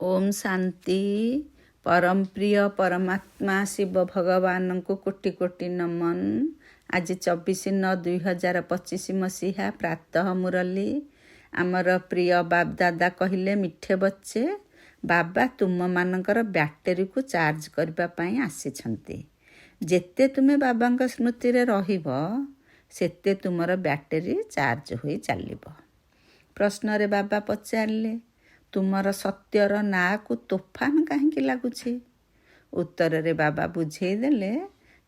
ओम शांति। परम प्रिय परमात्मा शिव भगवान को कोटि कोटि नमन। आज 24/9/2025 मसीहा प्रातः मुरली। आमर प्रिय बाप दादा कहले मिठे बच्चे बाबा तुम मानकर बैटेरी को चार्ज करने आसी। जेते तुम्हें बाबा स्मृति रे रहिब सेते तुमर बैटेरी चार्ज हो चलिब। प्रश्न रे बाबा पचारे तुमर सत्यर ना को तोफान कहीं लगुच। उत्तर रे बाबा बुझेदेले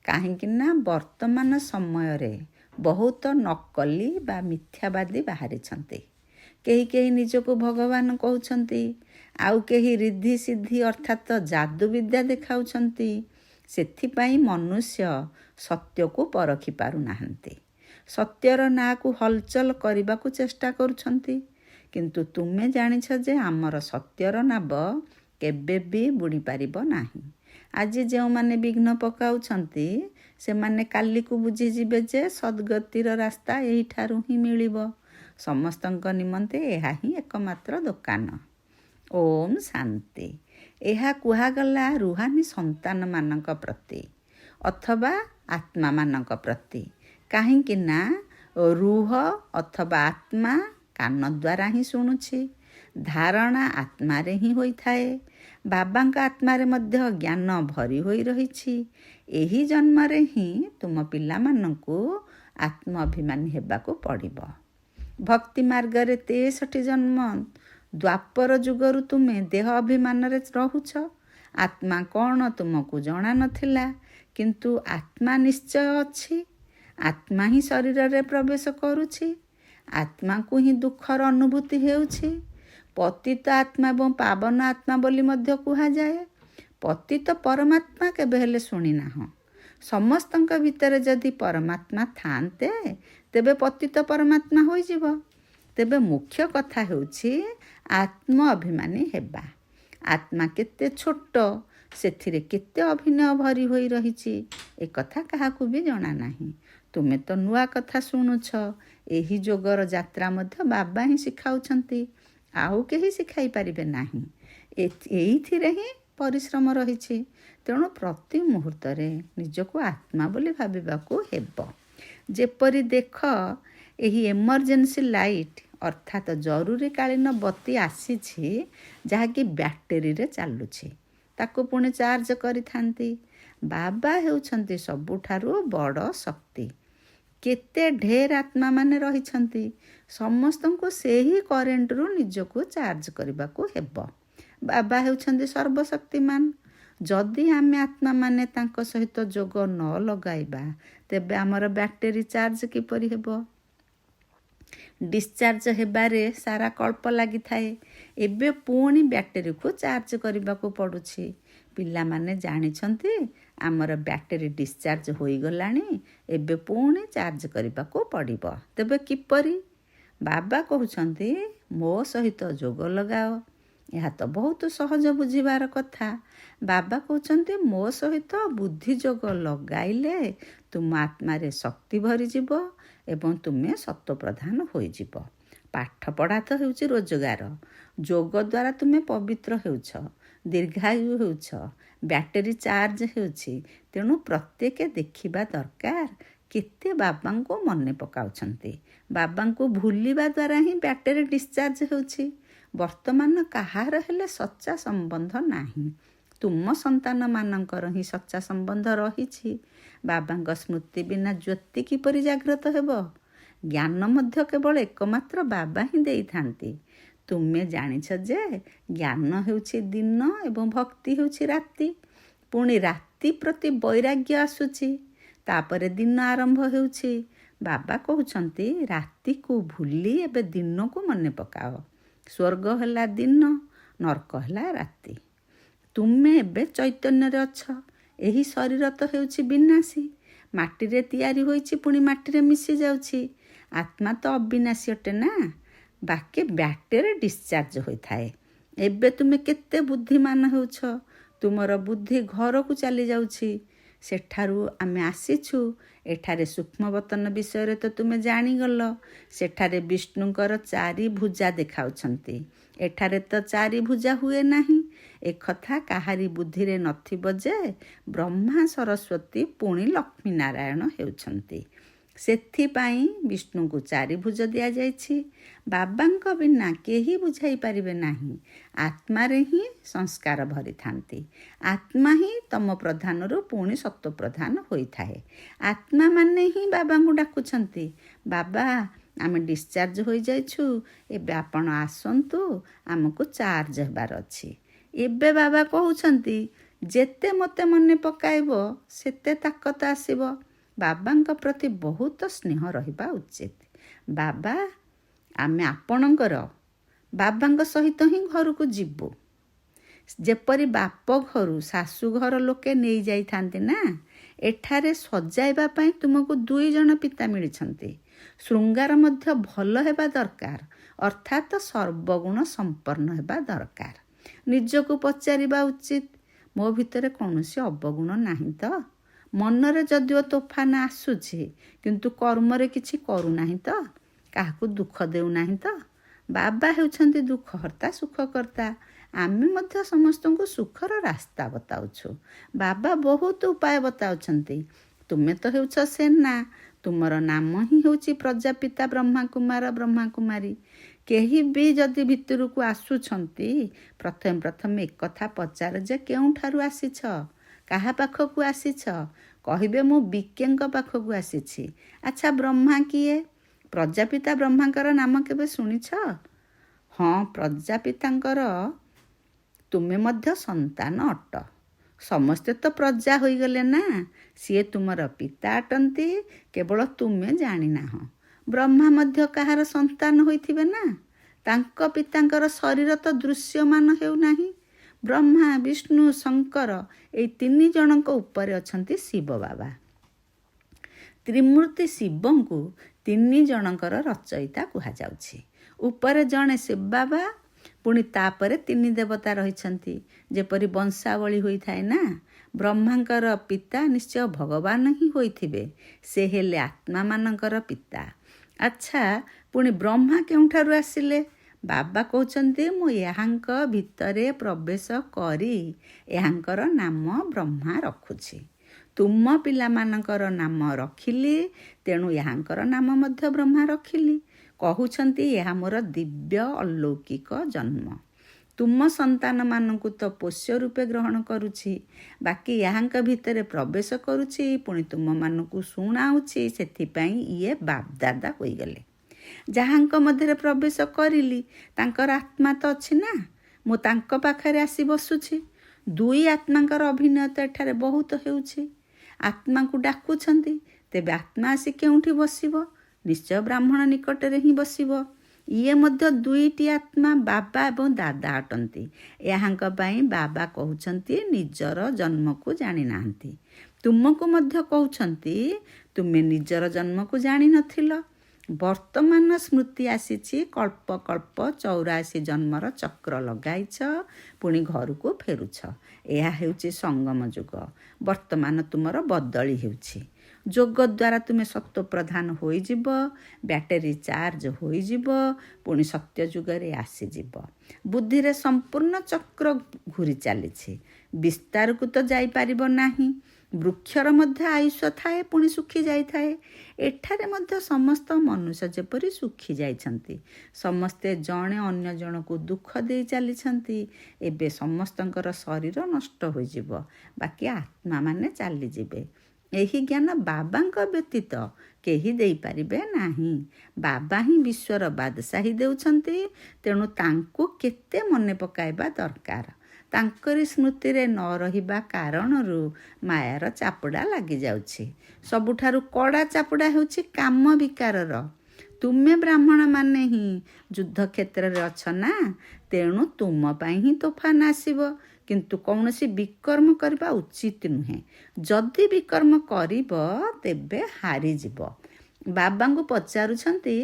कहीं वर्तमान समय रे बहुत नकली बा मिथ्यावादी बाहरी कहीं कहीं निजको भगवान कहते आउ कहीं रिद्धि सिद्धि अर्थात जादू विद्या देखाउछंती। सेथिपाई मनुष्य सत्य को परखी पारुना। सत्यर ना को हलचल करने को चेष्टा करुछंती। किंतु तुम्हें जानिछ जे आमर सत्यर नाब केबे भी बुड़ी पारिब नाही। आज जो माने विघ्न पकाउछंती से माने काली को बुझीजिबे जे सद्गतिर रास्ता यही ठारू ही मिलिब। समस्तंक निमंते एहा ही एकमात्र दुकान। ओम शांति। एहा कुहागला रुहानी संतान मानक प्रति अथवा आत्मा मानक प्रति। काहींकि ना रूह अथवा आत्मा कान द्वारा ही शुणुछि। धारणा आत्मारे ही होई थाए। बाबांका आत्मारे मध्य ज्ञान भरी होई रहिछि। एही जन्मरे ही तुम पिला मानंकु आत्माभिमानी हेबाको पड़िबो। भक्ति मार्ग रे 63 जन्म द्वापर जुगरु तुमे देह अभिमान रे रहुछ। आत्मा कौन तुमको जना नथिला किंतु आत्मा निश्चय अछि। आत्मा ही शरीर रे प्रवेश करुछि। आत्मा को ही दुखर अनुभूति हेउछि। पतित आत्मा एवं पावन आत्मा बोली मध्य कुहा जाए। पतित परमात्मा केबे हेले शुणी ना। समस्तंक भितर जदि परमात्मा थांते तेबे पतित परमात्मा होई जिवो। तेबे मुख्य कथा हेउछि आत्म अभिमानी हेबा। आत्मा केते छोट सेथिरे केते अभिनय भरी होई रहिछि ए कथा काहाकू भी जणा नाही। तुमे तो नुआ कथा शुणुछ। एही जोगर यात्रा मध्य बाबा ही शिखाउछंती। आउ केही शिखाई पारिबे नाही। एइथिरे ही परिश्रम रहिछि। तेणु प्रति मुहूर्त रे निजको आत्मा बोली भाबिबाकू हेबो। जेपरि देख एही एमरजेंसी लाइट अर्थात जरूरीकालीन बत्ती आसीछि जहाँकि बैटेरी रे चालुछि। ताको पुणे चार्ज करिथांती। बाबा हेउछंती सबुठारु बड़ शक्ति। केते ढेर आत्मा माने रहिछंती। समस्तंको सेही करेंट रु निजको चार्ज करबाको हेबो। बाबा हेउछंती सर्वशक्तिमान। जदि आमे आत्मा माने तांको सहित जोग न लगाइबा तेबे हमर बैटेरी चार्ज किपरि हेबो। डिस्चार्ज हेबारे सारा कल्प लागि थाए। एबे पुणी बैटेरी को चार्ज करबाको पडुछि। पिला माने जानिछंती आमर बैटेरी डिस्चार्ज होई गलानी एबे पुणी चार्ज करबाको पड़िबो। तेबे किपरि? बाबा कहउछंती मो सहित जोग लगाओ। यह तो बहुत सहज बुझिबार कथा। बाबा कहउछंती मो सहित बुद्धि जोग लगाइले तुम आत्मा रे शक्ति भरी जिवो एवं तुमे सत्व प्रधान होई जिवो। पाठ पढ़ा तो हेउछि रोजगार। जोग द्वारा तुमे पवित्र हेउछ, दीर्घायु हेउछ, बैटेरी चार्ज हेउछि। तेणु प्रत्येक देखिबा दरकार केते बाबा को मने पकाउछंती। बाबा को भूलिबा द्वारा ही बैटेरी डिस्चार्ज हेउछि। वर्तमान कहार हेले सच्चा संबंध नाही। तुम संतान मानकर ही सच्चा संबंध रहिछि। बाबा स्मृति बिना ज्योति किपरि जागृत हेबो। ज्ञान मध्य केवल एकमात्र बाबा ही देइथांती। तुमे जानिछ जे ज्ञान हेउछि दिन एवं भक्ति हेउछि राति। पुणी राति प्रति वैराग्य आसुछि। तापरे दिन आरंभ हेउछि। बाबा कहउछंती राति को भूली एबे दिन को मने पकाओ। स्वर्ग हला दिन, नरक हला राति। तुमे एबे चैतन्य रे अछ। एही शरीर तो हेउछि विनाशी। माटी रे तयारी होइछि पुणी माटी रे मिसी जाउछि। आत्मा तो अविनाशी अटे ना। बाकी बैटेरी डिस्चार्ज होई थाए। एबे तुमे केते बुद्धिमान हेउछ। तुमर बुद्धि घर को चली जाउछि। ସେଠାରୁ ଆମେ ଆସିଛୁ। ଏଠାରେ ସୂକ୍ଷ୍ମବତନ ବିଷୟରେ ତ ତୁମେ ଜାଣିଗଲ। ସେଠାରେ ବିଷ୍ଣୁଙ୍କର 4 ଭୁଜା ଦେଖାଉଛନ୍ତି। ଏଠାରେ ତ 4 ଭୁଜା ହୁଏ ନାହିଁ। ଏକଥା କାହାରି ବୁଦ୍ଧିରେ ନଥିବ ଯେ ବ୍ରହ୍ମା ସରସ୍ୱତୀ ପୁଣି ଲକ୍ଷ୍ମୀନାରାୟଣ ହେଉଛନ୍ତି। ସେଥିପାଇଁ ବିଷ୍ଣୁଙ୍କୁ 4 ଭୁଜ ଦିଆଯାଇଛି। ବାବାଙ୍କ ବିନା କେହି ବୁଝାଇ ପାରିବେ ନାହିଁ। ଆତ୍ମାରେ ହିଁ ସଂସ୍କାର ଭରିଥାନ୍ତି। ଆତ୍ମା ହିଁ ତମ ପ୍ରଧାନରୁ ପୁଣି ସତ୍ତ୍ୱ ପ୍ରଧାନ ହୋଇଥାଏ। ଆତ୍ମା ମାନେ ହିଁ ବାବାଙ୍କୁ ଡାକୁଛନ୍ତି, ବାବା ଆମେ ଡିସଚାର୍ଜ ହୋଇଯାଇଛୁ, ଏବେ ଆପଣ ଆସନ୍ତୁ, ଆମକୁ ଚାର୍ଜ ହେବାର ଅଛି। ଏବେ ବାବା କହୁଛନ୍ତି, ଯେତେ ମୋତେ ମନେ ପକାଇବ ସେତେ ତାକତ ଆସିବ। ବାବାଙ୍କ ପ୍ରତି ବହୁତ ସ୍ନେହ ରହିବା ଉଚିତ। ବାବା ଆମେ ଆପଣଙ୍କର, ବାବାଙ୍କ ସହିତ ହିଁ ଘରକୁ ଯିବୁ। ଯେପରି ବାପ ଘରୁ ଶାଶୁ ଘର ଲୋକେ ନେଇଯାଇଥାନ୍ତି ନା, ଏଠାରେ ସଜାଇବା ପାଇଁ ତୁମକୁ 2 ଜଣ ପିତା ମିଳିଛନ୍ତି। ଶୃଙ୍ଗାର ମଧ୍ୟ ଭଲ ହେବା ଦରକାର, ଅର୍ଥାତ୍ ସର୍ବଗୁଣ ସମ୍ପନ୍ନ ହେବା ଦରକାର। ନିଜକୁ ପଚାରିବା ଉଚିତ, ମୋ ଭିତରେ କୌଣସି ଅବଗୁଣ ନାହିଁ ତ? ମନରେ ଯଦିଓ ତୋଫାନ ଆସୁଛି, କିନ୍ତୁ କର୍ମରେ କିଛି କରୁନାହିଁ ତ? କାହାକୁ ଦୁଃଖ ଦେଉନାହିଁ ତ? ବାବା ହେଉଛନ୍ତି ଦୁଃଖହର୍ତ୍ତା, ସୁଖକର୍ତ୍ତା। ଆମେ ମଧ୍ୟ ସମସ୍ତଙ୍କୁ ସୁଖର ରାସ୍ତା ବତାଉଛୁ। ବାବା ବହୁତ ଉପାୟ ବତାଉଛନ୍ତି। ତୁମେ ତ ହେଉଛ ସେନା, ତୁମର ନାମ ହିଁ ହେଉଛି ପ୍ରଜାପିତା ବ୍ରହ୍ମାକୁମାର, ବ୍ରହ୍ମାକୁମାରୀ। କେହି ବି ଯଦି ଭିତରକୁ ଆସୁଛନ୍ତି, ପ୍ରଥମେ ଏକଥା ପଚାର ଯେ କେଉଁଠାରୁ ଆସିଛ, କାହା ପାଖକୁ ଆସିଛ? କହିବେ ମୁଁ ବିକେଙ୍କ ପାଖକୁ ଆସିଛି। ଆଚ୍ଛା ବ୍ରହ୍ମା କିଏ? ପ୍ରଜାପିତା ବ୍ରହ୍ମାଙ୍କର ନାମ କେବେ ଶୁଣିଛ? ହଁ, ପ୍ରଜାପିତାଙ୍କର ତୁମେ ମଧ୍ୟ ସନ୍ତାନ ଅଟ। ସମସ୍ତେ ତ ପ୍ରଜା ହୋଇଗଲେ ନା, ସିଏ ତୁମର ପିତା ଅଟନ୍ତି, କେବଳ ତୁମେ ଜାଣିନାହଁ। ବ୍ରହ୍ମା ମଧ୍ୟ କାହାର ସନ୍ତାନ ହୋଇଥିବେ ନା, ତାଙ୍କ ପିତାଙ୍କର ଶରୀର ତ ଦୃଶ୍ୟମାନ ହେଉନାହିଁ। ବ୍ରହ୍ମା, ବିଷ୍ଣୁ, ଶଙ୍କର ଏଇ 3 ଜଣଙ୍କ ଉପରେ ଅଛନ୍ତି ଶିବ ବାବା। ତ୍ରିମୂର୍ତ୍ତି ଶିବଙ୍କୁ 3 ଜଣଙ୍କର ରଚୟିତା କୁହାଯାଉଛି। ଉପରେ ଜଣେ ଶିବ ବାବା, ପୁଣି ତାପରେ 3 ଦେବତା ରହିଛନ୍ତି। ଯେପରି ବଂଶାବଳୀ ହୋଇଥାଏ ନା, ବ୍ରହ୍ମାଙ୍କର ପିତା ନିଶ୍ଚୟ ଭଗବାନ ହିଁ ହୋଇଥିବେ। ସେ ହେଲେ ଆତ୍ମାମାନଙ୍କର ପିତା। ଆଚ୍ଛା, ପୁଣି ବ୍ରହ୍ମା କେଉଁଠାରୁ ଆସିଲେ? ବାବା କହୁଛନ୍ତି, ମୁଁ ଏହାଙ୍କ ଭିତରେ ପ୍ରବେଶ କରି ଏହାଙ୍କର ନାମ ବ୍ରହ୍ମା ରଖୁଛି। ତୁମ ପିଲାମାନଙ୍କର ନାମ ରଖିଲି, ତେଣୁ ଏହାଙ୍କର ନାମ ମଧ୍ୟ ବ୍ରହ୍ମା ରଖିଲି। କହୁଛନ୍ତି ଏହା ମୋର ଦିବ୍ୟ ଅଲୌକିକ ଜନ୍ମ। ତୁମ ସନ୍ତାନମାନଙ୍କୁ ତ ପୋଷ୍ୟ ରୂପେ ଗ୍ରହଣ କରୁଛି, ବାକି ଏହାଙ୍କ ଭିତରେ ପ୍ରବେଶ କରୁଛି, ପୁଣି ତୁମମାନଙ୍କୁ ଶୁଣାଉଛି। ସେଥିପାଇଁ ଇଏ ବାପଦାଦା ହୋଇଗଲେ। ଯାହାଙ୍କ ମଧ୍ୟରେ ପ୍ରବେଶ କରିଲି, ତାଙ୍କର ଆତ୍ମା ତ ଅଛି ନା, ମୁଁ ତାଙ୍କ ପାଖରେ ଆସି ବସୁଛି। 2 ଆତ୍ମାଙ୍କର ଅଭିନୟ ତ ଏଠାରେ ବହୁତ ହେଉଛି। ଆତ୍ମାକୁ ଡାକୁଛନ୍ତି, ତେବେ ଆତ୍ମା ଆସି କେଉଁଠି ବସିବ? ନିଶ୍ଚୟ ବ୍ରାହ୍ମଣ ନିକଟରେ ହିଁ ବସିବ। ଇଏ ମଧ୍ୟ 2ଟି ଆତ୍ମା, ବାବା ଏବଂ ଦାଦା ଅଟନ୍ତି। ଏହାଙ୍କ ପାଇଁ ବାବା କହୁଛନ୍ତି ନିଜର ଜନ୍ମକୁ ଜାଣିନାହାନ୍ତି। ତୁମକୁ ମଧ୍ୟ କହୁଛନ୍ତି ତୁମେ ନିଜର ଜନ୍ମକୁ ଜାଣିନଥିଲ। ବର୍ତ୍ତମାନ ସ୍ମୃତି ଆସିଛି, କଳ୍ପ କଳ୍ପ 84 ଜନ୍ମର ଚକ୍ର ଲଗାଇଛ, ପୁଣି ଘରକୁ ଫେରୁଛ। ଏହା ହେଉଛି ସଙ୍ଗମ ଯୁଗ। ବର୍ତ୍ତମାନ ତୁମର ବଦଳି ହେଉଛି। ଯୋଗ ଦ୍ୱାରା ତୁମେ ସତ୍ତ୍ୱ ପ୍ରଧାନ ହୋଇଯିବ, ବ୍ୟାଟେରୀ ଚାର୍ଜ ହୋଇଯିବ, ପୁଣି ସତ୍ୟ ଯୁଗରେ ଆସିଯିବ। ବୁଦ୍ଧିରେ ସମ୍ପୂର୍ଣ୍ଣ ଚକ୍ର ଘୁରି ଚାଲିଛି। ବିସ୍ତାରକୁ ତ ଯାଇପାରିବ ନାହିଁ। ବୃକ୍ଷର ମଧ୍ୟ ଆୟୁଷ ଥାଏ, ପୁଣି ଶୁଖି ଯାଇଥାଏ। ଏଠାରେ ମଧ୍ୟ ସମସ୍ତ ମନୁଷ୍ୟ ଯେପରି ଶୁଖି ଯାଇଛନ୍ତି। ସମସ୍ତେ ଜଣେ ଅନ୍ୟ ଜଣକୁ ଦୁଃଖ ଦେଇ ଚାଲିଛନ୍ତି। ଏବେ ସମସ୍ତଙ୍କର ଶରୀର ନଷ୍ଟ ହୋଇଯିବ, ବାକି ଆତ୍ମାମାନେ ଚାଲିଯିବେ। ଏହି ଜ୍ଞାନ ବାବାଙ୍କ ବ୍ୟତୀତ କେହି ଦେଇପାରିବେ ନାହିଁ। ବାବା ହିଁ ବିଶ୍ୱର ବାଦଶାହୀ ଦେଉଛନ୍ତି, ତେଣୁ ତାଙ୍କୁ କେତେ ମନେ ପକାଇବା ଦରକାର। ତାଙ୍କରି ସ୍ମୃତିରେ ନ ରହିବା କାରଣରୁ ମାୟାର ଚାପୁଡ଼ା ଲାଗିଯାଉଛି। ସବୁଠାରୁ କଡ଼ା ଚାପୁଡ଼ା ହେଉଛି କାମ ବିକାରର। ତୁମେ ବ୍ରାହ୍ମଣମାନେ ହିଁ ଯୁଦ୍ଧକ୍ଷେତ୍ରରେ ଅଛ ନା, ତେଣୁ ତୁମ ପାଇଁ ହିଁ ତୋଫାନ ଆସିବ। କିନ୍ତୁ କୌଣସି ବିକର୍ମ କରିବା ଉଚିତ ନୁହେଁ। ଯଦି ବିକର୍ମ କରିବ, ତେବେ ହାରିଯିବ। ବାବାଙ୍କୁ ପଚାରୁଛନ୍ତି,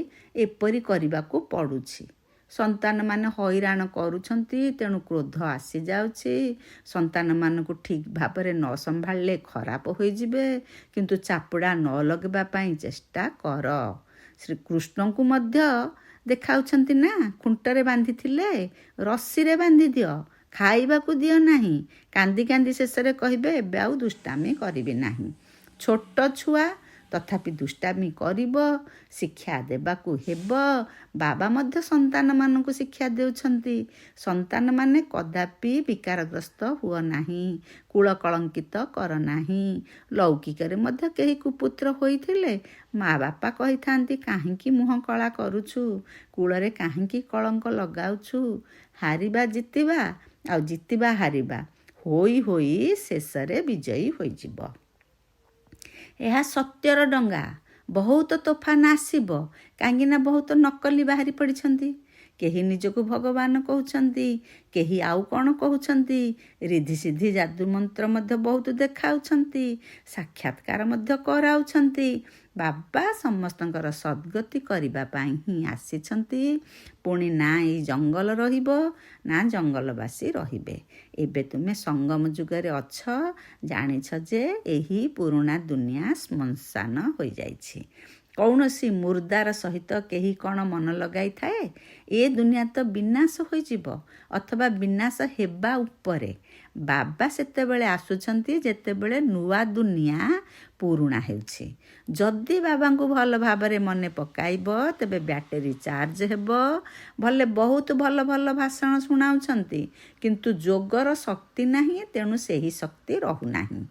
ଏପରି କରିବାକୁ ପଡ଼ୁଛି। ସନ୍ତାନମାନେ ହଇରାଣ କରୁଛନ୍ତି, ତେଣୁ କ୍ରୋଧ ଆସିଯାଉଛି। ସନ୍ତାନମାନଙ୍କୁ ଠିକ୍ ଭାବରେ ନ ସମ୍ଭାଳିଲେ ଖରାପ ହୋଇଯିବେ, କିନ୍ତୁ ଚାପୁଡ଼ା ନ ଲଗାଇବା ପାଇଁ ଚେଷ୍ଟା କର। ଶ୍ରୀକୃଷ୍ଣଙ୍କୁ ମଧ୍ୟ ଦେଖାଉଛନ୍ତି ନା, ଖୁଣ୍ଟରେ ବାନ୍ଧିଥିଲେ, ରସିରେ ବାନ୍ଧି ଦିଅ, ଖାଇବାକୁ ଦିଅ ନାହିଁ। କାନ୍ଦି କାନ୍ଦି ଶେଷରେ କହିବେ ଏବେ ଆଉ ଦୁଷ୍ଟାମି କରିବି ନାହିଁ। ଛୋଟ ଛୁଆ ତଥାପି ଦୁଷ୍ଟାମି କରିବ, ଶିକ୍ଷା ଦେବାକୁ ହେବ। ବାବା ମଧ୍ୟ ସନ୍ତାନମାନଙ୍କୁ ଶିକ୍ଷା ଦେଉଛନ୍ତି, ସନ୍ତାନମାନେ କଦାପି ବିକାରଗ୍ରସ୍ତ ହୁଅ ନାହିଁ, କୂଳ କଳଙ୍କିତ କର ନାହିଁ। ଲୌକିକରେ ମଧ୍ୟ କେହି କୁପୁତ୍ର ହୋଇଥିଲେ ମା ବାପା କହିଥାନ୍ତି କାହିଁକି ମୁହଁ କଳା କରୁଛୁ, କୂଳରେ କାହିଁକି କଳଙ୍କ ଲଗାଉଛୁ। ହାରିବା ଜିତିବା ଆଉ ଜିତିବା ହାରିବା ହୋଇ ହୋଇ ଶେଷରେ ବିଜୟୀ ହୋଇଯିବ। ଏହା ସତ୍ୟର ଡଙ୍ଗା। ବହୁତ ତୋଫାନ ଆସିବ, କାହିଁକିନା ବହୁତ ନକଲି ବାହାରି ପଡ଼ିଛନ୍ତି। କେହି ନିଜକୁ ଭଗବାନ କହୁଛନ୍ତି, କେହି ଆଉ କ'ଣ କହୁଛନ୍ତି। ରିଧିସିଦ୍ଧି ଯାଦୁ ମନ୍ତ୍ର ମଧ୍ୟ ବହୁତ ଦେଖାଉଛନ୍ତି, ସାକ୍ଷାତକାର ମଧ୍ୟ କରାଉଛନ୍ତି। ବାବା ସମସ୍ତଙ୍କର ସଦ୍ଗତି କରିବା ପାଇଁ ହିଁ ଆସିଛନ୍ତି। ପୁଣି ନା ଏଇ ଜଙ୍ଗଲ ରହିବ ନା ଜଙ୍ଗଲବାସୀ ରହିବେ। ଏବେ ତୁମେ ସଙ୍ଗମ ଯୁଗରେ ଅଛ, ଜାଣିଛ ଯେ ଏହି ପୁରୁଣା ଦୁନିଆ ଶ୍ମଶାନ ହୋଇଯାଇଛି। କୌଣସି ମୁର୍ଦାର ସହିତ କେହି କ'ଣ ମନ ଲଗାଇଥାଏ? ଏ ଦୁନିଆ ତ ବିନାଶ ହୋଇଯିବ ଅଥବା ବିନାଶ ହେବା ଉପରେ। ବାବା ସେତେବେଳେ ଆସୁଛନ୍ତି ଯେତେବେଳେ ନୂଆ ଦୁନିଆ ପୁରୁଣା ହେଉଛି। ଯଦି ବାବାଙ୍କୁ ଭଲ ଭାବରେ ମନେ ପକାଇବ ତେବେ ବ୍ୟାଟେରୀ ଚାର୍ଜ ହେବ। ଭଲେ ବହୁତ ଭଲ ଭଲ ଭାଷଣ ଶୁଣାଉଛନ୍ତି, କିନ୍ତୁ ଯୋଗର ଶକ୍ତି ନାହିଁ, ତେଣୁ ସେହି ଶକ୍ତି ରହୁନାହିଁ।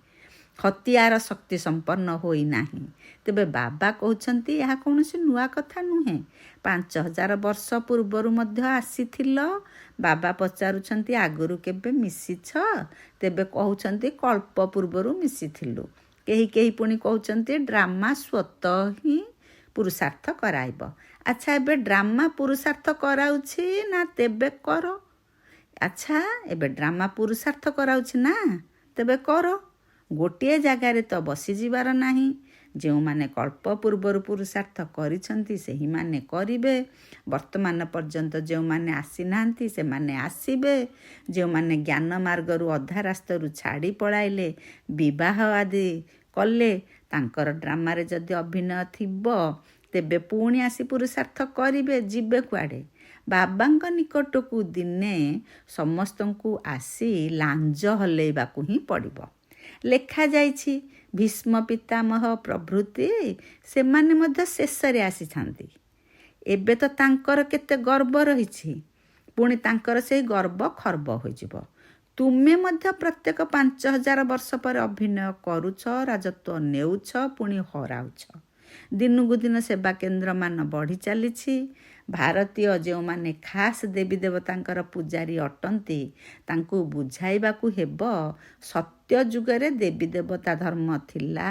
ହତିଆର ଶକ୍ତି ସମ୍ପନ୍ନ ହୋଇନାହିଁ। ତେବେ ବାବା କହୁଛନ୍ତି ଏହା କୌଣସି ନୂଆ କଥା ନୁହେଁ। 5000 ବର୍ଷ ପୂର୍ବରୁ ମଧ୍ୟ ଆସିଥିଲ। ବାବା ପଚାରୁଛନ୍ତି ଆଗରୁ କେବେ ମିଶିଛ? ତେବେ କହୁଛନ୍ତି କଳ୍ପ ପୂର୍ବରୁ ମିଶିଥିଲୁ। କେହି କେହି ପୁଣି କହୁଛନ୍ତି ଡ୍ରାମା ସ୍ୱତଃ ହିଁ ପୁରୁଷାର୍ଥ କରାଇବ। ଆଚ୍ଛା, ଏବେ ଡ୍ରାମା ପୁରୁଷାର୍ଥ କରାଉଛି ନା? ତେବେ କର। ଆଚ୍ଛା, ଏବେ ଡ୍ରାମା ପୁରୁଷାର୍ଥ କରାଉଛି ନା? ତେବେ କର। ଗୋଟିଏ ଜାଗାରେ ତ ବସିଯିବାର ନାହିଁ। ଯେଉଁମାନେ କଳ୍ପ ପୂର୍ବରୁ ପୁରୁଷାର୍ଥ କରିଛନ୍ତି ସେହିମାନେ କରିବେ। ବର୍ତ୍ତମାନ ପର୍ଯ୍ୟନ୍ତ ଯେଉଁମାନେ ଆସିନାହାନ୍ତି ସେମାନେ ଆସିବେ। ଯେଉଁମାନେ ଜ୍ଞାନ ମାର୍ଗରୁ ଅଧା ରାସ୍ତାରୁ ଛାଡ଼ି ପଳାଇଲେ, ବିବାହ ଆଦି କଲେ, ତାଙ୍କର ଡ୍ରାମାରେ ଯଦି ଅଭିନୟ ଥିବ ତେବେ ପୁଣି ଆସି ପୁରୁଷାର୍ଥ କରିବେ। ଯିବେ କୁଆଡ଼େ? ବାବାଙ୍କ ନିକଟକୁ ଦିନେ ସମସ୍ତଙ୍କୁ ଆସି ଲାଞ୍ଜ ହଲେଇବାକୁ ହିଁ ପଡ଼ିବ। ଲେଖାଯାଇଛି ଭୀଷ୍ମ ପିତାମହ ପ୍ରଭୃତି ସେମାନେ ମଧ୍ୟ ଶେଷରେ ଆସିଥାନ୍ତି। ଏବେ ତ ତାଙ୍କର କେତେ ଗର୍ବ ରହିଛି, ପୁଣି ତାଙ୍କର ସେଇ ଗର୍ବ ଖର୍ବ ହୋଇଯିବ। ତୁମେ ମଧ୍ୟ ପ୍ରତ୍ୟେକ 5000 ବର୍ଷ ପରେ ଅଭିନୟ କରୁଛ, ରାଜତ୍ୱ ନେଉଛ, ପୁଣି ହରାଉଛ। ଦିନକୁ ଦିନ ସେବା କେନ୍ଦ୍ରମାନ ବଢ଼ି ଚାଲିଛି। ଭାରତୀୟ ଯେଉଁମାନେ ଖାସ୍ ଦେବୀ ଦେବତାଙ୍କର ପୂଜାରୀ ଅଟନ୍ତି ତାଙ୍କୁ ବୁଝାଇବାକୁ ହେବ ସତ୍ୟ ଯୁଗରେ ଦେବୀ ଦେବତା ଧର୍ମ ଥିଲା,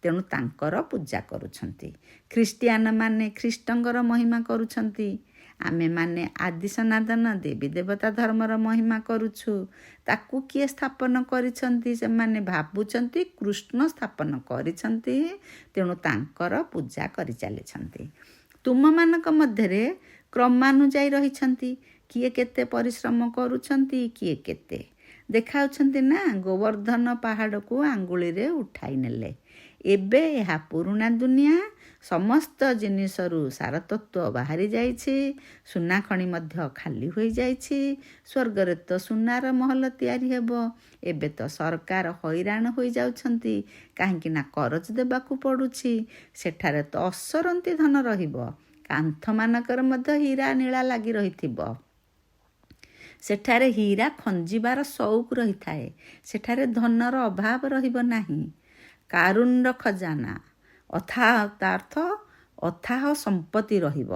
ତେଣୁ ତାଙ୍କର ପୂଜା କରୁଛନ୍ତି। ଖ୍ରୀଷ୍ଟିଆନମାନେ ଖ୍ରୀଷ୍ଟଙ୍କର ମହିମା କରୁଛନ୍ତି। ଆମେମାନେ ଆଦି ସନାତନ ଦେବୀ ଦେବତା ଧର୍ମର ମହିମା କରୁଛୁ। ତାକୁ କିଏ ସ୍ଥାପନ କରିଛନ୍ତି? ସେମାନେ ଭାବୁଛନ୍ତି କୃଷ୍ଣ ସ୍ଥାପନ କରିଛନ୍ତି, ତେଣୁ ତାଙ୍କର ପୂଜା କରିଚାଲିଛନ୍ତି। ତୁମମାନଙ୍କ ମଧ୍ୟରେ କ୍ରମାନୁଯାୟୀ ରହିଛନ୍ତି। କିଏ କେତେ ପରିଶ୍ରମ କରୁଛନ୍ତି, କିଏ କେତେ ଦେଖାଉଛନ୍ତି ନା। ଗୋବର୍ଦ୍ଧନ ପାହାଡ଼କୁ ଆଙ୍ଗୁଳିରେ ଉଠାଇ ନେଲେ। ଏବେ ଏହା ପୁରୁଣା ଦୁନିଆ। ସମସ୍ତ ଜିନିଷରୁ ସାରତତ୍ତ୍ୱ ବାହାରି ଯାଇଛି। ସୁନା ଖଣି ମଧ୍ୟ ଖାଲି ହୋଇଯାଇଛି। ସ୍ୱର୍ଗରେ ତ ସୁନାର ମହଲ ତିଆରି ହେବ। ଏବେ ତ ସରକାର ହଇରାଣ ହୋଇଯାଉଛନ୍ତି, କାହିଁକି ନା କରଜ ଦେବାକୁ ପଡ଼ୁଛି। ସେଠାରେ ତ ଅସରନ୍ତି ଧନ ରହିବ। କାନ୍ଥମାନଙ୍କର ମଧ୍ୟ ହୀରା ନୀଳା ଲାଗି ରହିଥିବ। ସେଠାରେ ହୀରା ଖଞ୍ଜିବାର ସଉକ ରହିଥାଏ। ସେଠାରେ ଧନର ଅଭାବ ରହିବ ନାହିଁ। କାରୁଣ୍ୟର ଖଜାନା ଅଥାହ ସମ୍ପତ୍ତି ରହିବ।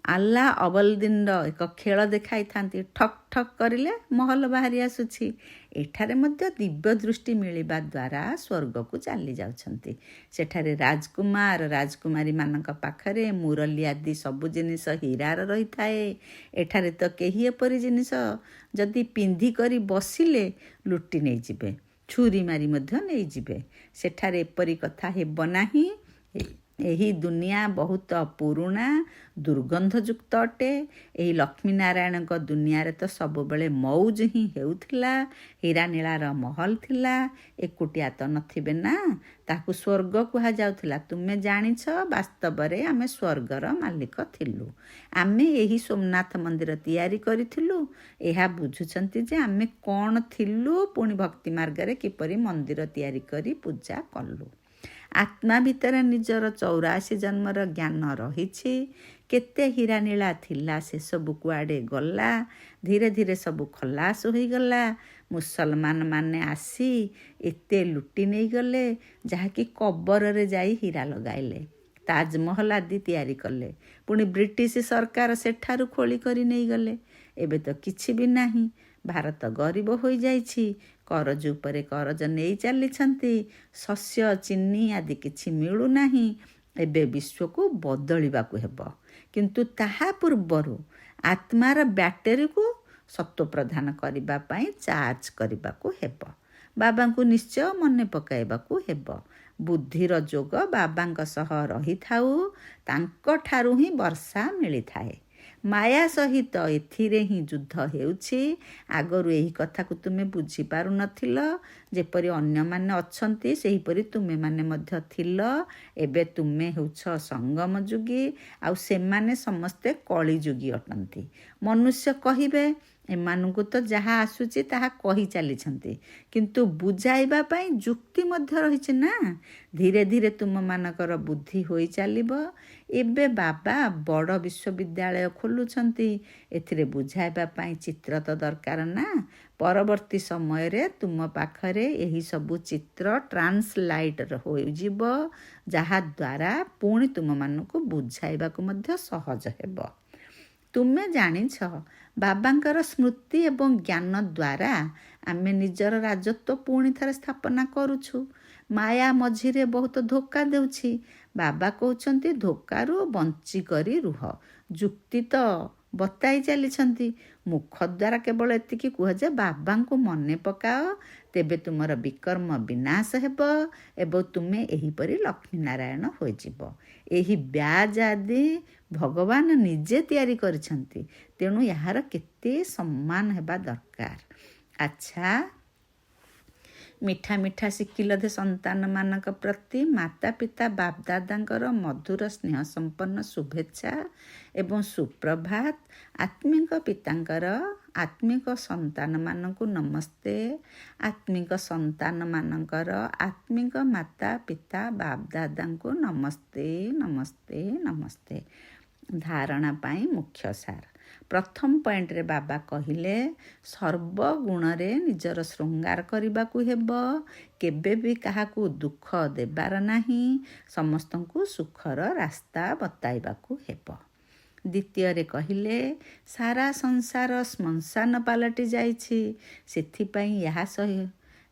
ଆଲ୍ଲା ଅବଲଦିନର ଏକ ଖେଳ ଦେଖାଇଥାନ୍ତି। ଠକ୍ ଠକ୍ କରିଲେ ମହଲ ବାହାରି ଆସୁଛି। ଏଠାରେ ମଧ୍ୟ ଦିବ୍ୟ ଦୃଷ୍ଟି ମିଳିବା ଦ୍ୱାରା ସ୍ୱର୍ଗକୁ ଚାଲି ଯାଉଛନ୍ତି। ସେଠାରେ ରାଜକୁମାର ରାଜକୁମାରୀମାନଙ୍କ ପାଖରେ ମୁରଲି ଆଦି ସବୁ ଜିନିଷ ହୀରାର ରହିଥାଏ। ଏଠାରେ ତ କେହି ଏପରି ଜିନିଷ ଯଦି ପିନ୍ଧି କରି ବସିଲେ ଲୁଟି ନେଇଯିବେ, ଛୁରୀ ମାରି ମଧ୍ୟ ନେଇଯିବେ। ସେଠାରେ ଏପରି କଥା ହେବ ନାହିଁ। ଏହି ଦୁନିଆ ବହୁତ ପୁରୁଣା ଦୁର୍ଗନ୍ଧଯୁକ୍ତ ଅଟେ। ଏହି ଲକ୍ଷ୍ମୀନାରାୟଣଙ୍କ ଦୁନିଆରେ ତ ସବୁବେଳେ ମଉଜ ହିଁ ହେଉଥିଲା। ହୀରାନୀଳାର ମହଲ ଥିଲା। ଏକୁଟିଆ ତ ନଥିବେ ନା, ତାକୁ ସ୍ୱର୍ଗ କୁହାଯାଉଥିଲା। ତୁମେ ଜାଣିଛ, ବାସ୍ତବରେ ଆମେ ସ୍ୱର୍ଗର ମାଲିକ ଥିଲୁ। ଆମେ ଏହି ସୋମନାଥ ମନ୍ଦିର ତିଆରି କରିଥିଲୁ। ଏହା ବୁଝୁଛନ୍ତି ଯେ ଆମେ କ'ଣ ଥିଲୁ, ପୁଣି ଭକ୍ତି ମାର୍ଗରେ କିପରି ମନ୍ଦିର ତିଆରି କରି ପୂଜା କଲୁ। ଆତ୍ମା ଭିତରେ ନିଜର 84 ଜନ୍ମର ଜ୍ଞାନ ରହିଛି। କେତେ ହୀରାନୀଳା ଥିଲା, ସେସବୁ କୁଆଡ଼େ ଗଲା। ଧୀରେ ଧୀରେ ସବୁ ଖଲାସ ହୋଇଗଲା। ମୁସଲମାନ ମାନେ ଆସି ଏତେ ଲୁଟି ନେଇଗଲେ, ଯାହାକି କବରରେ ଯାଇ ହୀରା ଲଗାଇଲେ, ତାଜମହଲ ଆଦି ତିଆରି କଲେ। ପୁଣି ବ୍ରିଟିଶ ସରକାର ସେଠାରୁ ଖୋଳି କରି ନେଇଗଲେ। ଏବେ ତ କିଛି ବି ନାହିଁ। ଭାରତ ଗରିବ ହୋଇଯାଇଛି। କରଜ ଉପରେ କରଜ ନେଇ ଚାଲିଛନ୍ତି। ଶସ୍ୟ, ଚିନି ଆଦି କିଛି ମିଳୁନାହିଁ। ଏବେ ବିଶ୍ୱକୁ ବଦଳିବାକୁ ହେବ। କିନ୍ତୁ ତାହା ପୂର୍ବରୁ ଆତ୍ମାର ବ୍ୟାଟେରୀକୁ ସତ୍ତ୍ୱ ପ୍ରଦାନ କରିବା ପାଇଁ ଚାର୍ଜ କରିବାକୁ ହେବ। ବାବାଙ୍କୁ ନିଶ୍ଚୟ ମନେ ପକାଇବାକୁ ହେବ। ବୁଦ୍ଧିର ଯୋଗ ବାବାଙ୍କ ସହ ରହିଥାଉ। ତାଙ୍କଠାରୁ ହିଁ ବର୍ଷା ମିଳିଥାଏ। ମାୟା ସହିତ ଏଥିରେ ହିଁ ଯୁଦ୍ଧ ହେଉଛି। ଆଗରୁ ଏହି କଥାକୁ ତୁମେ ବୁଝିପାରୁନଥିଲ। ଯେପରି ଅନ୍ୟମାନେ ଅଛନ୍ତି, ସେହିପରି ତୁମେମାନେ ମଧ୍ୟ ଥିଲ। ଏବେ ତୁମେ ହେଉଛ ସଙ୍ଗମ ଯୁଗୀ, ଆଉ ସେମାନେ ସମସ୍ତେ କଳିଯୁଗୀ ଅଟନ୍ତି। ମନୁଷ୍ୟ କହିବେ, ଏମାନଙ୍କୁ ତ ଯାହା ଆସୁଛି ତାହା କହି ଚାଲିଛନ୍ତି, କିନ୍ତୁ ବୁଝାଇବା ପାଇଁ ଯୁକ୍ତି ମଧ୍ୟ ରହିଛି ନା। ଧୀରେ ଧୀରେ ତୁମମାନଙ୍କର ବୁଦ୍ଧି ହୋଇ ଚାଲିବ। ଏବେ ବାବା ବଡ଼ ବିଶ୍ୱବିଦ୍ୟାଳୟ ଖୋଲୁଛନ୍ତି। ଏଥିରେ ବୁଝାଇବା ପାଇଁ ଚିତ୍ର ତ ଦରକାର ନା। ପରବର୍ତ୍ତୀ ସମୟରେ ତୁମ ପାଖରେ ଏହିସବୁ ଚିତ୍ର ଟ୍ରାନ୍ସଲାଇଟ୍ ହୋଇଯିବ, ଯାହାଦ୍ୱାରା ପୁଣି ତୁମମାନଙ୍କୁ ବୁଝାଇବାକୁ ମଧ୍ୟ ସହଜ ହେବ। ତୁମେ ଜାଣିଛ, ବାବାଙ୍କର ସ୍ମୃତି ଏବଂ ଜ୍ଞାନ ଦ୍ୱାରା ଆମେ ନିଜର ରାଜତ୍ୱ ପୁଣି ଥରେ ସ୍ଥାପନା କରୁଛୁ। ମାୟା ମଝିରେ ବହୁତ ଧୋକା ଦେଉଛି। ବାବା କହୁଛନ୍ତି, ଧୋକାରୁ ବଞ୍ଚିକରି ରୁହ। ଯୁକ୍ତି ତ ବତାଇ ଚାଲିଛନ୍ତି। ମୁଖ ଦ୍ୱାରା କେବଳ ଏତିକି କୁହ ଯେ ବାବାଙ୍କୁ ମନେ ପକାଅ, ତେବେ ତୁମର ବିକର୍ମ ବିନାଶ ହେବ ଏବଂ ତୁମେ ଏହିପରି ଲକ୍ଷ୍ମୀନାରାୟଣ ହୋଇଯିବ। ଏହି ବ୍ୟାଜ୍ ଆଦି ଭଗବାନ ନିଜେ ତିଆରି କରିଛନ୍ତି। ତେଣୁ ଏହାର କେତେ ସମ୍ମାନ ହେବା ଦରକାର। ଆଚ୍ଛା, ମିଠା ମିଠା ଶିଖିଲଧେ ସନ୍ତାନମାନଙ୍କ ପ୍ରତି ମାତା ପିତା ବାପଦାଦାଙ୍କର ମଧୁର ସ୍ନେହ ସମ୍ପନ୍ନ ଶୁଭେଚ୍ଛା ଏବଂ ସୁପ୍ରଭାତ। ଆତ୍ମିକ ପିତାଙ୍କର ଆତ୍ମିକ ସନ୍ତାନମାନଙ୍କୁ ନମସ୍ତେ। ଆତ୍ମିକ ସନ୍ତାନମାନଙ୍କର ଆତ୍ମିକ ମାତା ପିତା ବାପଦାଦାଙ୍କୁ ନମସ୍ତେ ନମସ୍ତେ ନମସ୍ତେ। ଧାରଣା ପାଇଁ ମୁଖ୍ୟ ସାର। ପ୍ରଥମ ପଏଣ୍ଟରେ ବାବା କହିଲେ, ସର୍ବଗୁଣରେ ନିଜର ଶୃଙ୍ଗାର କରିବାକୁ ହେବ। କେବେ ବି କାହାକୁ ଦୁଃଖ ଦେବାର ନାହିଁ। ସମସ୍ତଙ୍କୁ ସୁଖର ରାସ୍ତା ବତାଇବାକୁ ହେବ। ଦ୍ୱିତୀୟରେ କହିଲେ, ସାରା ସଂସାର ଶ୍ମଶାନ ପାଲଟି ଯାଇଛି। ସେଥିପାଇଁ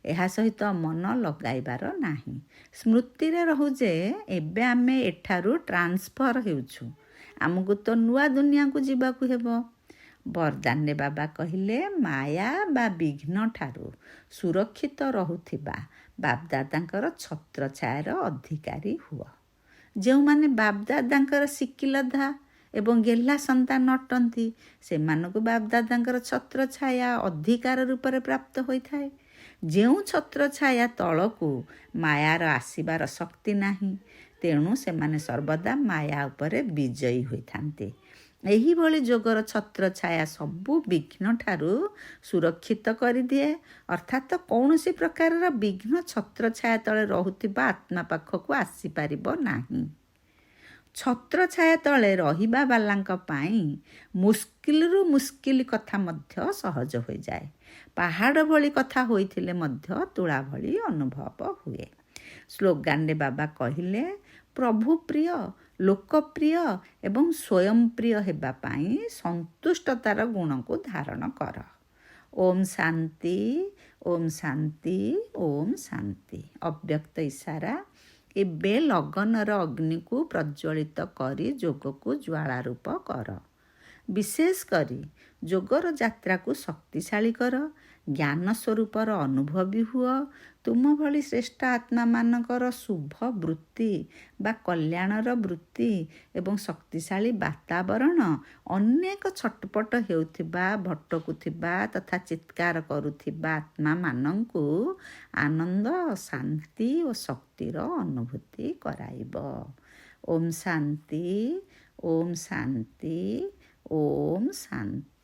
ଏହା ସହିତ ମନ ଲଗାଇବାର ନାହିଁ। ସ୍ମୃତିରେ ରହୁ ଯେ ଏବେ ଆମେ ଏଠାରୁ ଟ୍ରାନ୍ସଫର ହେଉଛୁ। ଆମକୁ ତ ନୂଆ ଦୁନିଆକୁ ଯିବାକୁ ହେବ। ବରଦାନରେ ବାବା କହିଲେ, ମାୟା ବା ବିଘ୍ନ ଠାରୁ ସୁରକ୍ଷିତ ରହୁଥିବା ବାପଦାଦାଙ୍କର ଛତ୍ରଛାୟାର ଅଧିକାରୀ ହୁଅ। ଯେଉଁମାନେ ବାପଦାଦାଙ୍କର ଶିକିଲଧା ଏବଂ ଗେହ୍ଲା ସନ୍ତାନ ଅଟନ୍ତି, ସେମାନଙ୍କୁ ବାପଦାଦାଙ୍କର ଛତ୍ରଛାୟା ଅଧିକାର ରୂପରେ ପ୍ରାପ୍ତ ହୋଇଥାଏ। ଯେଉଁ ଛତ୍ରଛାୟା ତଳକୁ ମାୟାର ଆସିବାର ଶକ୍ତି ନାହିଁ, ତେଣୁ ସେମାନେ ସର୍ବଦା ମାୟା ଉପରେ ବିଜୟୀ ହୋଇଥାନ୍ତି। ଏହିଭଳି ଯୋଗର ଛତ୍ରଛାୟା ସବୁ ବିଘ୍ନ ଠାରୁ ସୁରକ୍ଷିତ କରିଦିଏ। ଅର୍ଥାତ୍ କୌଣସି ପ୍ରକାରର ବିଘ୍ନ ଛତ୍ରଛାୟା ତଳେ ରହୁଥିବା ଆତ୍ମା ପାଖକୁ ଆସିପାରିବ ନାହିଁ। ଛତ୍ରଛାୟା ତଳେ ରହିବା ବାଲାଙ୍କ ପାଇଁ ମୁସ୍କିଲରୁ ମୁସ୍କିଲ କଥା ମଧ୍ୟ ସହଜ ହୋଇଯାଏ। ପାହାଡ଼ ଭଳି କଥା ହୋଇଥିଲେ ମଧ୍ୟ ତୁଳା ଭଳି ଅନୁଭବ ହୁଏ। ସ୍ଲୋଗାନରେ ବାବା କହିଲେ, ପ୍ରଭୁ ପ୍ରିୟ, ଲୋକପ୍ରିୟ ଏବଂ ସ୍ୱୟଂପ୍ରିୟ ହେବା ପାଇଁ ସନ୍ତୁଷ୍ଟତାର ଗୁଣକୁ ଧାରଣ କର। ଓମ୍ ଶାନ୍ତି, ଓମ୍ ଶାନ୍ତି, ଓମ୍ ଶାନ୍ତି। ଅବ୍ୟକ୍ତ ଇଶାରା। ଏବେ ଲଗନର ଅଗ୍ନିକୁ ପ୍ରଜ୍ୱଳିତ କରି ଯୋଗକୁ ଜ୍ୱାଳା ରୂପ କର। ବିଶେଷ କରି ଯୋଗର ଯାତ୍ରାକୁ ଶକ୍ତିଶାଳୀ କର, ଜ୍ଞାନ ସ୍ୱରୂପର ଅନୁଭବୀ ହୁଅ। ତୁମ ଭଳି ଶ୍ରେଷ୍ଠ ଆତ୍ମାମାନଙ୍କର ଶୁଭ ବୃତ୍ତି ବା କଲ୍ୟାଣର ବୃତ୍ତି ଏବଂ ଶକ୍ତିଶାଳୀ ବାତାବରଣ ଅନେକ ଛଟପଟ ହେଉଥିବା, ଭଟକୁଥିବା ତଥା ଚିତ୍କାର କରୁଥିବା ଆତ୍ମାମାନଙ୍କୁ ଆନନ୍ଦ, ଶାନ୍ତି ଓ ଶକ୍ତିର ଅନୁଭୂତି କରାଇବ। ଓମ୍ ଶାନ୍ତି, ଓମ୍ ଶାନ୍ତି, ଓମ୍ ଶାନ୍ତି।